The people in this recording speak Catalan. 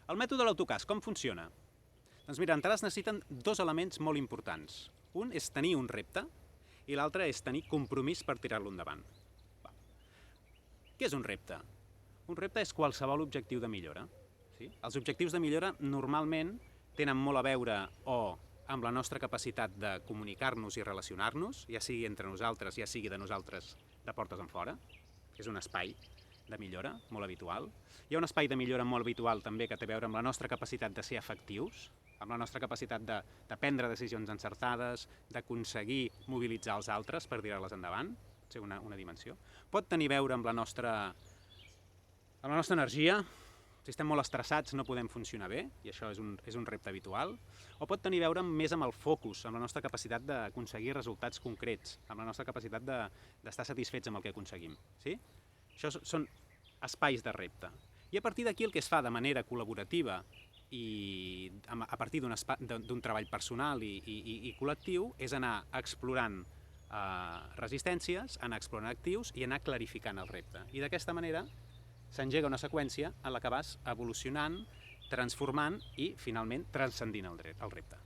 El mètode de l'autocast, com funciona? Doncs mira, d'entrada es necessiten dos elements molt importants. Un és tenir un repte i l'altre és tenir compromís per tirar-lo endavant. Què és un repte? Un repte és qualsevol objectiu de millora. Sí? Els objectius de millora normalment tenen molt a veure o amb la nostra capacitat de comunicar-nos i relacionar-nos, ja sigui entre nosaltres, ja sigui de nosaltres de portes enfora. És un espai de millora molt habitual. Hi ha un espai de millora molt habitual també que té a veure amb la nostra capacitat de ser efectius, amb la nostra capacitat de prendre decisions encertades, d'aconseguir mobilitzar els altres per tirar-les endavant, pot ser una dimensió. Pot tenir a veure amb la nostra energia. Si estem molt estressats no podem funcionar bé, i això és un repte habitual. O pot tenir a veure més amb el focus, amb la nostra capacitat d'aconseguir resultats concrets, amb la nostra capacitat d'estar satisfets amb el que aconseguim. Sí? Això són espais de repte. I a partir d'aquí el que es fa de manera col·laborativa i a partir d'un treball personal i col·lectiu és anar explorant resistències, anar explorant actius i anar clarificant el repte. I d'aquesta manera s'engega una seqüència en la que vas evolucionant, transformant i finalment transcendint el repte.